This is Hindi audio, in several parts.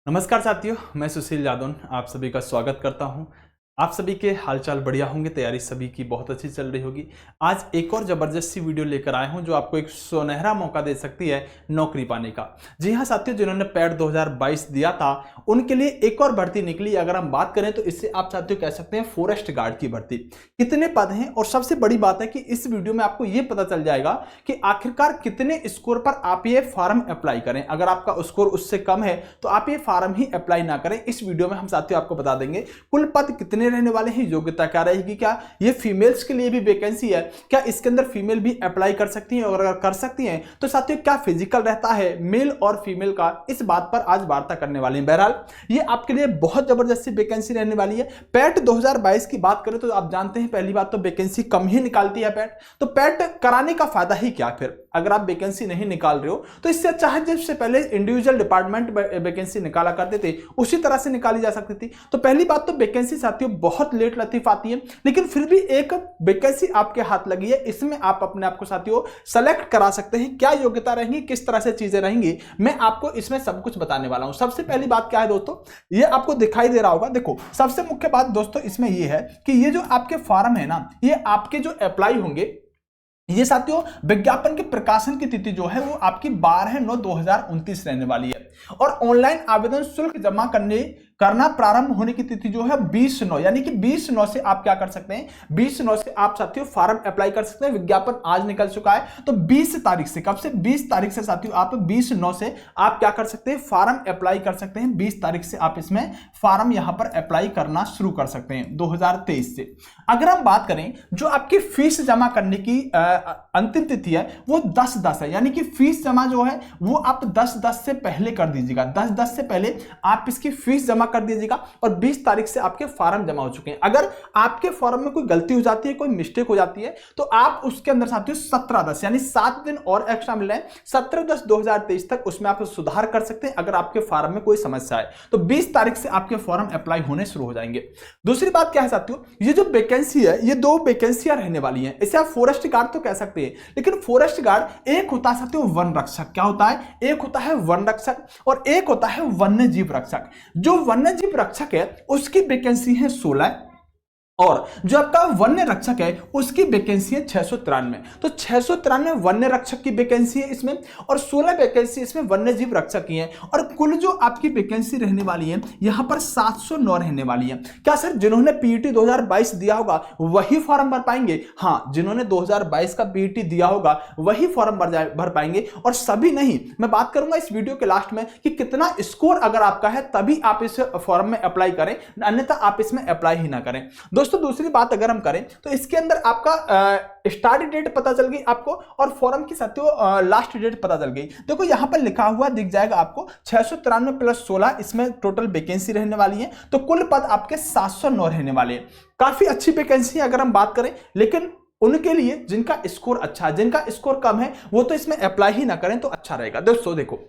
नमस्कार साथियों, मैं सुशील यादव आप सभी का स्वागत करता हूं। आप सभी के हालचाल बढ़िया होंगे, तैयारी सभी की बहुत अच्छी चल रही होगी। आज एक और जबरदस्त सी वीडियो लेकर आया हूं जो आपको एक सुनहरा मौका दे सकती है नौकरी पाने का। जी हां साथियों, जिन्होंने पैट 2022 दिया था उनके लिए एक और भर्ती निकली। अगर हम बात करें तो इससे आप साथियों कह सकते हैं फॉरेस्ट गार्ड की भर्ती। कितने पद हैं और सबसे बड़ी बात है कि इस वीडियो में आपको यह पता चल जाएगा कि आखिरकार कितने स्कोर पर आप ये फॉर्म अप्लाई करें। अगर आपका स्कोर उससे कम है तो आप ये फॉर्म ही अप्लाई ना करें। इस वीडियो में हम साथियों आपको बता देंगे कुल पद कितने रहने वाले हैं, योग्यता क्या रहेगी, क्या ये फीमेल्स के लिए भी वैकेंसी है, क्या इसके अंदर फीमेल भी अप्लाई कर सकती हैं और अगर कर सकती हैं तो साथियों क्या फिजिकल रहता है मेल और फीमेल का, इस बात पर आज वार्ता करने वाले हैं। बहरहाल ये आपके लिए बहुत जबरदस्त वैकेंसी रहने वाली है। पैट 2022 की बात करें तो आप जानते हैं पहली बात तो वैकेंसी कम ही निकालती है पैट। तो पैट कराने का फायदा ही क्या फिर, अगर आप वैकेंसी नहीं निकाल रहे हो तो इससे अच्छा है जिससे पहले इंडिविजुअल डिपार्टमेंट वैकेंसी निकाला करते थे उसी तरह से निकाली जा सकती थी। तो पहली बात तो वैकेंसी साथियों बहुत लेट लतीफ आती है, लेकिन फिर भी एक वैकेंसी आपके हाथ लगी है, इसमें आप अपने आप को साथियों सेलेक्ट करा सकते हैं। क्या योग्यता रहेंगी, किस तरह से चीजें रहेंगी, मैं आपको इसमें सब कुछ बताने वाला हूं। सबसे पहली बात क्या है दोस्तों, ये आपको दिखाई दे रहा होगा। देखो सबसे मुख्य बात दोस्तों इसमें ये है कि ये जो आपके फॉर्म है ना, ये आपके जो अप्लाई होंगे, ये साथियों विज्ञापन के प्रकाशन की तिथि जो है वो आपकी 12/9/2029 रहने वाली है और ऑनलाइन आवेदन शुल्क जमा करना प्रारंभ होने की तिथि जो है 20/9, यानी कि 20/9 से आप क्या कर सकते हैं, 20/9 से आप साथियों फॉर्म अप्लाई कर सकते हैं। विज्ञापन आज निकल चुका है तो 20 तारीख से, कब से 20 तारीख से साथियों आप 20/9 से आप क्या कर सकते हैं, फॉर्म अप्लाई कर सकते हैं। 20 तारीख से आप इसमें फॉर्म यहां पर अप्लाई करना शुरू कर सकते हैं 2023 से। अगर हम बात करें जो आपकी फीस जमा करने की अंतिम तिथि है वो 10/10 है, यानी कि फीस जमा जो है वो आप 10/10 से पहले कर दीजिएगा। 10/10 से पहले आप इसकी फीस जमा कर दीजिएगा और 20 तारीख से आपके फॉर्म जमा हो चुके हैं। अगर आपके फॉर्म में कोई गलती हो जाती है, कोई मिस्टेक हो जाती है तो आप उसके अंदर साथियों 17/10 यानी 7 दिन और एक्स्ट्रा मिल रहे हैं, 17/10/2023 तक उसमें आप सुधार कर सकते हैं। अगर आपके फॉर्म में कोई समस्या है तो 20 तारीख से आपके फॉर्म अप्लाई होने शुरू हो जाएंगे। दूसरी बात क्या है साथियों, ये जो वैकेंसी है ये 2 वैकेंसियां रहने वाली हैं। इसे आप फॉरेस्ट गार्ड तो कह सकते हैं, लेकिन फॉरेस्ट गार्ड एक होता है साथियों वन रक्षक। क्या होता है, एक होता है वन रक्षक और एक होता है वन्य जीव रक्षक। जो वन्य जीव रक्षक है उसकी वैकेंसी है 16 और जो आपका वन्य रक्षक है उसकी वैकेंसी है 693। तो 693 वन्य रक्षक की वैकेंसी है इसमें और 16 वैकेंसी इसमें वन्य जीव रक्षक की है और कुल जो आपकी वैकेंसी रहने वाली है यहां पर 709 रहने वाली है। क्या सर जिन्होंने पीईटी 2022 दिया होगा वही फॉर्म भर पाएंगे? हाँ, जिन्होंने 2022 का पीईटी दिया होगा वही फॉर्म भर पाएंगे और सभी नहीं। मैं बात करूंगा इस वीडियो के लास्ट में कि कितना स्कोर अगर आपका है तभी आप इस फॉर्म में अप्लाई करें, अन्यथा आप इसमें अप्लाई ही ना करें। दोस्तों दूसरी बात अगर हम करें तो इसके अंदर आपका स्टार्ट डेट पता चल गई आपको और फॉर्म की साथियों लास्ट डेट पता चल गई। देखो यहां पर लिखा हुआ दिख जाएगा आपको 693 + 16 इसमें टोटल वैकेंसी रहने वाली है। तो कुल पद आपके 709 रहने वाले हैं। काफी अच्छी वैकेंसी अगर हम बात करें, लेकिन उनके लिए जिनका स्कोर अच्छा है, जिनका स्कोर कम है वो तो इसमें अप्लाई ही ना करें तो अच्छा रहेगा। दोस्तों देखो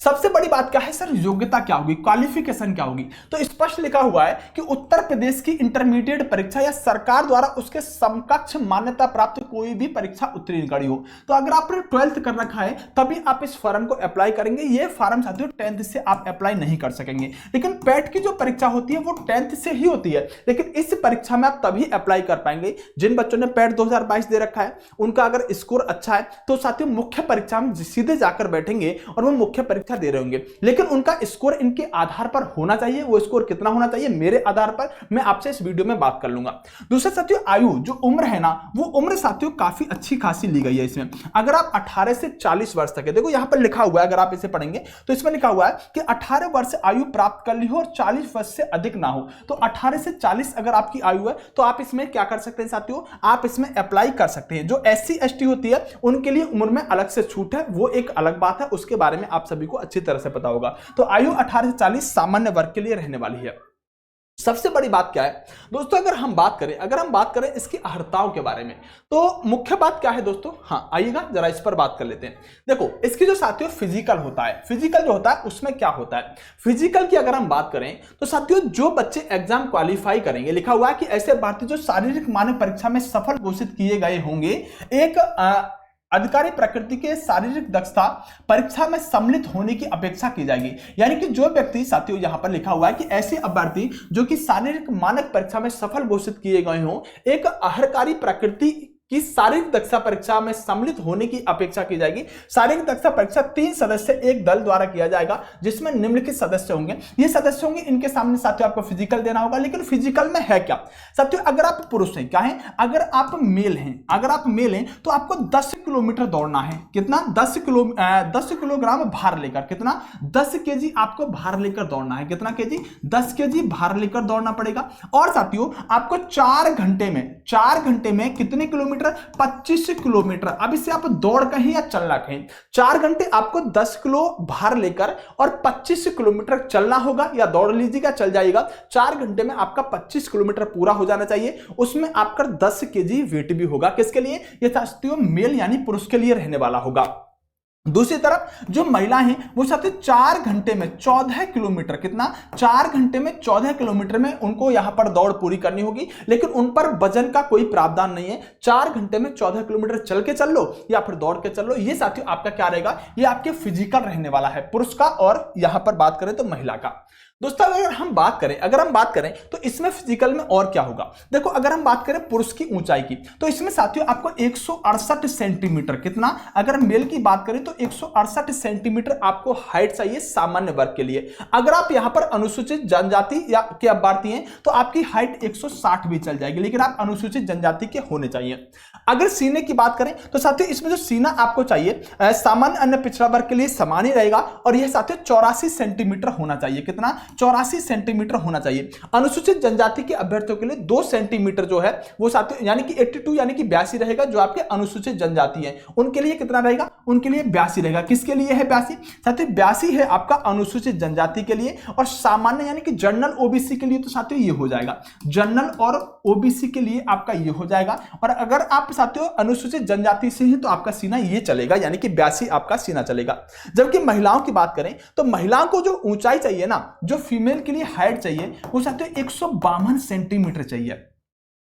सबसे बड़ी बात क्या है सर, योग्यता क्या होगी, क्वालिफिकेशन क्या होगी? तो स्पष्ट लिखा हुआ है कि उत्तर प्रदेश की इंटरमीडिएट परीक्षा या सरकार द्वारा उसके समकक्ष मान्यता प्राप्त कोई भी परीक्षा उत्तीर्ण करी हो। तो अगर आपने 12th कर रखा है तभी आप इस फॉर्म को अप्लाई करेंगे। ये फॉर्म साथियों 10th से आप अप्लाई नहीं कर सकेंगे, लेकिन पैट की जो परीक्षा होती है वो 10th से ही होती है, लेकिन इस परीक्षा में आप तभी अप्लाई कर पाएंगे जिन बच्चों ने पैट 2022 दे रखा है। उनका अगर स्कोर अच्छा है तो साथियों मुख्य परीक्षा में सीधे जाकर बैठेंगे और वो मुख्य परीक्षा दे रहे होंगे, लेकिन उनका स्कोर इनके आधार पर होना चाहिए। वो स्कोर कितना होना चाहिए मेरे आधार पर मैं आपसे इस वीडियो में बात कर लूंगा। दूसरा साथियों आयु जो उम्र है ना, वो उम्र साथियों काफी अच्छी खासी ली गई है इसमें। अगर आप 18 से 40 वर्ष तक है, देखो यहां पर लिखा हुआ है, अगर आप इसे पढ़ेंगे तो इसमें लिखा हुआ है कि 18 वर्ष आयु प्राप्त कर ली हो और 40 वर्ष से अधिक ना हो। तो 18 से 40 अगर आपकी आयु है तो आप इसमें क्या कर सकते हैं साथियों, आप इसमें अप्लाई कर सकते हैं। जो SC ST होती है उनके लिए उम्र में अलग से छूट है, वो एक अलग बात है, उसके बारे में आप सभी को अच्छी तरह से पता होगा। तो आयु 18 से 40 सामान्य वर्ग के लिए रहने वाली है। सबसे बड़ी बात क्या है दोस्तों, अगर हम बात करें इसकी अर्हताओं के बारे में तो मुख्य बात क्या है दोस्तों, हाँ आइएगा जरा इस पर बात कर लेते हैं। देखो इसकी जो साथियों फिजिकल होता है, फिजिकल जो होता है उसमें क्या होता है, फिजिकल की अगर हम बात करें तो साथियों जो बच्चे एग्जाम क्वालिफाई करेंगे, लिखा हुआ है कि ऐसे भारतीय जो शारीरिक मानव परीक्षा में सफल घोषित किए गए होंगे, एक अधिकारी प्रकृति के शारीरिक दक्षता परीक्षा में सम्मिलित होने की अपेक्षा की जाएगी। यानी कि जो व्यक्ति, साथियों यहां पर लिखा हुआ है कि ऐसे अभ्यर्थी जो कि शारीरिक मानक परीक्षा में सफल घोषित किए गए हों, एक अहर्कारी प्रकृति कि शारीरिक दक्षता परीक्षा में सम्मिलित होने की अपेक्षा की जाएगी। शारीरिक दक्षता परीक्षा 3 सदस्य एक दल द्वारा किया जाएगा, जिसमें निम्नलिखित सदस्य होंगे। ये सदस्य होंगे, इनके सामने साथियों आपको फिजिकल देना होगा। लेकिन फिजिकल में है क्या साथियों, अगर आप पुरुष हैं, क्या है, अगर आप मेल हैं तो आपको 10 किलोमीटर दौड़ना है। कितना? 10 किलोग्राम भार लेकर, कितना? 10 केजी आपको भार लेकर दौड़ना है। कितना केजी? 10 केजी भार लेकर दौड़ना पड़ेगा। और साथियों आपको 4 घंटे में कितने किलोमीटर? 25 किलोमीटर। अब इसे आप दौड़ कहें या चलना कहें, 4 घंटे आपको 10 किलो भार लेकर और 25 किलोमीटर चलना होगा, या दौड़ लीजिएगा, चल जाएगा। 4 घंटे में आपका 25 किलोमीटर पूरा हो जाना चाहिए। उसमें आपका 10 केजी वेट भी होगा। किसके लिए? ये साथियों मेल यानी पुरुष के लिए रहने वाला होगा। दूसरी तरफ जो महिला हैं वो साथ 4 घंटे में 14 किलोमीटर, कितना? 4 घंटे में 14 किलोमीटर में उनको यहां पर दौड़ पूरी करनी होगी। लेकिन उन पर वजन का कोई प्रावधान नहीं है। 4 घंटे में 14 किलोमीटर चल के चल लो या फिर दौड़ के चल लो। ये साथियों आपका क्या रहेगा? ये आपके फिजिकल रहने वाला है, पुरुष का। और यहां पर बात करें तो महिला का। दोस्तों अगर हम बात करें तो इसमेम फिजिकल में और क्या होगा? देखो, अगर हम बात करें पुरुष की ऊंचाई की, तो इसमें साथियों आपको 168 सेंटीमीटर, कितना? अगर मेल की बात करें तो 168 सेंटीमीटर आपको हाइट चाहिए सामान्य वर्ग के लिए। अगर आप यहां पर अनुसूचित जनजाति या के अभ्यर्थी हैं तो आपकी हाइट 160 भी चल जाएगी, लेकिन आप अनुसूचित जनजाति के होने चाहिए। अगर सीने की बात करें तो साथियों इसमें जो सीना आपको चाहिए सामान्य अन्य पिछड़ा वर्ग के लिए समान ही रहेगा, और यह साथियों 84 सेंटीमीटर होना चाहिए। कितना? 84 सेंटीमीटर होना चाहिए। अनुसूचित जनजाति के अभ्यर्थियों के लिए 2 सेंटीमीटर जो है वो साथियों यानी कि 82 यानी कि 82 रहेगा। जो आपके अनुसूचित जनजाति है उनके लिए कितना रहेगा? उनके लिए 82 रहेगा। किसके लिए है 82? साथियों 82 है आपका अनुसूचित जनजाति के लिए। और सामान्य यानी कि जनरल ओबीसी के लिए तो साथियों ये हो जाएगा, जनरल और ओबीसी के लिए आपका ये हो जाएगा। और अगर आप साथियों अनुसूचित जनजाति से हैं तो आपका सीना ये चलेगा, यानी कि 82 आपका सीना चलेगा। जबकि महिलाओं की बात करें तो महिलाओं को जो ऊंचाई चाहिए ना, जो फीमेल के लिए हाइट चाहिए, वो साथियों 152 सेंटीमीटर चाहिए।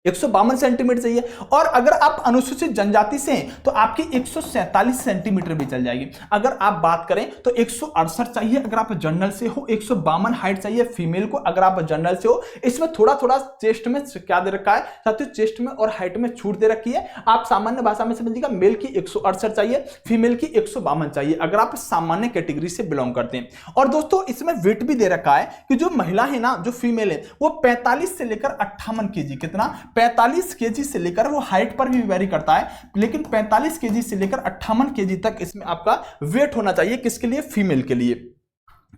152 सेंटीमीटर चाहिए। और अगर आप अनुसूचित जनजाति से हैं तो आपकी 147 सेंटीमीटर भी चल जाएगी। अगर आप बात करें तो 168 चाहिए अगर आप जनरल से हो, 152 हाइट चाहिए फीमेल को अगर आप जनरल से हो। इसमें थोड़ा थोड़ा चेस्ट में क्या दे रखा है साथियों, चेस्ट में और हाइट में छूट दे रखी है। आप सामान्य भाषा में समझिएगा, मेल की 168 चाहिए, फीमेल की 152 चाहिए अगर आप सामान्य कैटेगरी से बिलोंग करते हैं। और दोस्तों इसमें वेट भी दे रखा है कि जो महिला है ना, जो फीमेल है, वो 45 से लेकर 58 केजी, कितना? 45 केजी से लेकर, वो हाइट पर भी वेरी करता है, लेकिन 45 केजी से लेकर 58 केजी तक इसमें आपका वेट होना चाहिए। किसके लिए? फीमेल के लिए।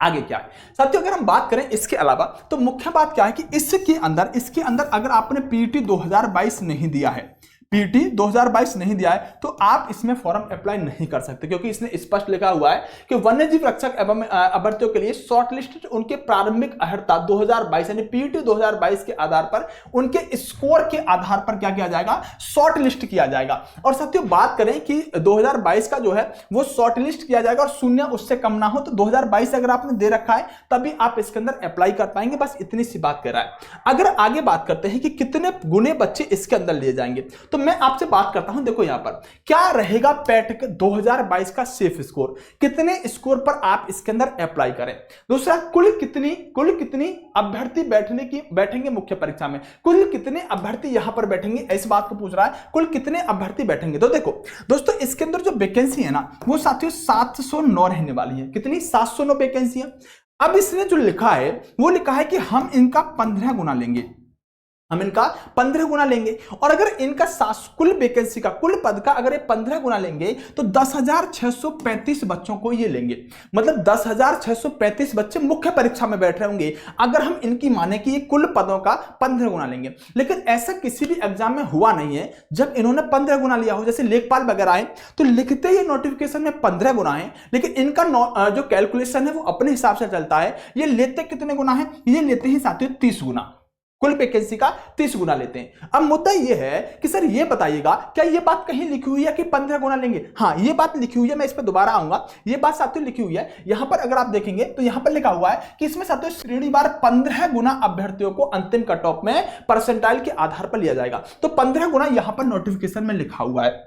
आगे क्या है साथियों, अगर हम बात करें इसके अलावा तो मुख्य बात क्या है कि इसके अंदर अगर आपने पीटी 2022 नहीं दिया है, पीटी 2022 नहीं दिया है तो आप इसमें फॉर्म अप्लाई नहीं कर सकते, क्योंकि इसने स्पष्ट लिखा हुआ है कि वन्यजीव रक्षक एवं अभ्यर्थियों के लिए शॉर्टलिस्ट उनके प्रारंभिक अर्हता 2022 यानी पीटी 2022 के आधार पर, उनके स्कोर के आधार पर क्या किया जाएगा? शॉर्ट लिस्ट किया जाएगा। और साथियों बात करें कि 2022 का जो है वो शॉर्ट लिस्ट किया जाएगा और शून्य उससे कम ना हो, तो 2022 अगर आपने दे रखा है तभी आप इसके अंदर अप्लाई कर पाएंगे। बस इतनी सी बात कर रहा है। अगर आगे बात करते हैं कि कितने गुने बच्चे इसके अंदर लिए जाएंगे, तो मैं आपसे बात करता हूं। देखो यहां पर क्या रहेगा पैट 2022 का सेफ स्कोर, कितने स्कोर पर आप इसके अंदर अप्लाई करें। दूसरा, कुल कितनी अभ्यर्थी बैठेंगे मुख्य परीक्षा में, कुल कितने अभ्यर्थी यहां पर बैठेंगे, ऐसी बात को पूछ रहा है, कुल कितने अभ्यर्थी बैठेंगे। तो देखो दोस्तों इसके अंदर जो वैकेंसी है ना, वो साथियों 709 रहने वाली है। कितनी? 709 वैकेंसी है। अब इसने जो लिखा है वो लिखा है कि हम इनका 15 गुना लेंगे, हम इनका 15 गुना लेंगे। और अगर इनका कुल वैकेंसी का, कुल पद का अगर ये 15 गुना लेंगे तो 10,635 बच्चों को ये लेंगे। मतलब 10,635 बच्चे मुख्य परीक्षा में बैठ रहे होंगे अगर हम इनकी माने कि ये कुल पदों का 15 गुना लेंगे। लेकिन ऐसा किसी भी एग्जाम में हुआ नहीं है जब इन्होंने 15 गुना लिया हो। जैसे लेखपाल वगैरह है तो लिखते ही नोटिफिकेशन में 15 गुना है, लेकिन इनका जो कैलकुलेशन है वो अपने हिसाब से चलता है। ये लेते कितने गुना है? ये लेते हैं साथियों 30 गुना, कुल वैकेंसी का 30 गुना लेते हैं। अब मुद्दा यह है कि सर ये बताइएगा क्या ये बात कहीं लिखी हुई है कि 15 गुना लेंगे? हाँ ये बात लिखी हुई है, मैं इस पर दोबारा आऊंगा। ये बात साथियों लिखी हुई है। यहां पर अगर आप देखेंगे तो यहां पर लिखा हुआ है कि इसमें साथियों श्रेणीवार 15 गुना अभ्यर्थियों को अंतिम कट ऑफ में परसेंटाइल के आधार पर लिया जाएगा। तो 15 गुना यहां पर नोटिफिकेशन में लिखा हुआ है।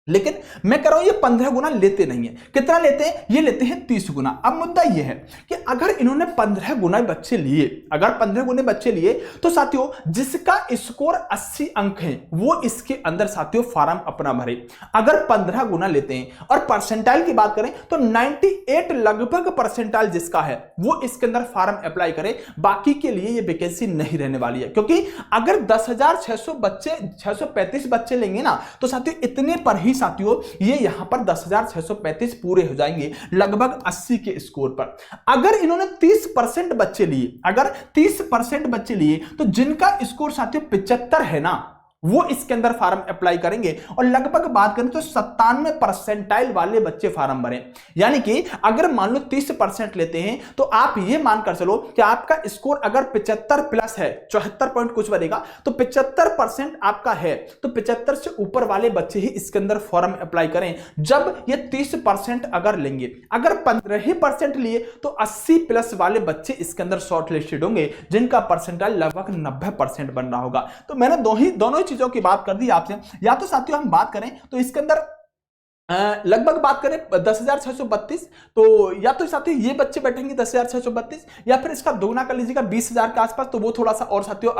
लेकिन मैं कह रहा हूं ये 15 गुना लेते नहीं है। कितना लेते हैं? ये लेते हैं 30 गुना। अब मुद्दा ये है कि अगर इन्होंने 15 गुना बच्चे लिए, अगर 15 गुने बच्चे लिए तो साथियों जिसका स्कोर 80 अंक है वो इसके अंदर साथियों फॉर्म अपना भरे। अगर 15 गुना लेते हैं और परसेंटाइल की बात करें तो 98 लगभग परसेंटाइल जिसका है वो इसके अंदर फॉर्म अप्लाई करे। बाकी के लिए ये वैकेंसी नहीं रहने वाली है, क्योंकि अगर 10,600 बच्चे 635 बच्चे लेंगे ना तो साथियों इतने पर ही साथियों ये यहां पर 10,635 पूरे हो जाएंगे लगभग 80 के स्कोर पर। अगर इन्होंने 30% बच्चे लिए, अगर 30% बच्चे लिए तो जिनका स्कोर साथियों 75 है ना वो इसके अंदर फॉर्म अप्लाई करेंगे और लगभग बात करें तो 97 परसेंटाइल वाले बच्चे फॉर्म भरें। यानी कि अगर मान लो 30% लेते हैं तो आप ये मानकर चलो कि आपका स्कोर अगर 75 प्लस है, 74 पॉइंट कुछ बनेगा, तो 75% आपका है तो 75 से ऊपर वाले बच्चे ही इसके अंदर फॉर्म अप्लाई करें। जब ये 30% अगर लेंगे, अगर 15% लिए तो 80 प्लस वाले बच्चे इसके अंदर शॉर्ट लिस्टेड होंगे जिनका परसेंटाइल लगभग 90% बन रहा होगा। तो मैंने दोनों चीजों की बात कर दी आपसे। या तो साथियों हम बात करें तो इसके अंदर लगभग बात करें 10,632, तो या तो साथियों ये बच्चे बैठेंगे 10,632 या फिर इसका दोगुना कर लीजिएगा 20,000 के आसपास, तो वो थोड़ा सा और साथियों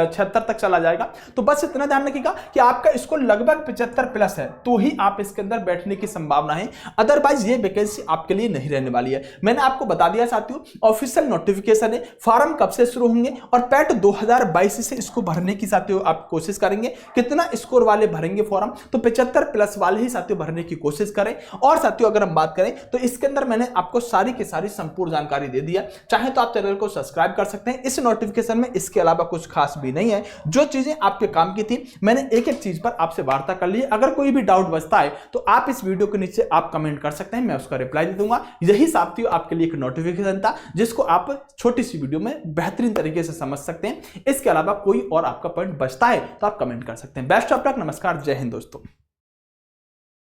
76 तक चला जाएगा। तो बस इतना ध्यान रखिएगा कि आपका इसको लगभग 75 प्लस है तो ही आप इसके अंदर बैठने की संभावना है, अदरवाइज ये वैकेंसी आपके लिए नहीं रहने वाली है। मैंने आपको बता दिया साथियों ऑफिशियल नोटिफिकेशन है, फॉर्म कब से शुरू होंगे और पैट 2022 से इसको भरने की साथियों आप कोशिश करेंगे। कितना स्कोर वाले भरेंगे फॉर्म? तो 75 प्लस वाले ही साथियों भरने की कोशिश करें। और साथियों अगर हम बात करें तो इसके अंदर मैंने आपको सारी की सारी संपूर्ण जानकारी दे दिया। चाहे तो आप चैनल को सब्सक्राइब कर सकते हैं। इस नोटिफिकेशन में इसके अलावा कुछ खास भी नहीं है। जो चीजें आपके काम की थी मैंने एक एक चीज पर आपसे वार्ता कर ली। अगर कोई भी डाउट बचता है तो आप इस वीडियो के नीचे आप कमेंट कर सकते हैं, मैं उसका रिप्लाई दे दूंगा। यही साथियों आपके लिए एक नोटिफिकेशन था जिसको आप छोटी सी वीडियो में बेहतरीन तरीके से समझ सकते हैं। इसके अलावा कोई और आपका पॉइंट बचता है तो आप कमेंट कर सकते हैं। बेस्ट ऑफ लक, नमस्कार, जय हिंद दोस्तों।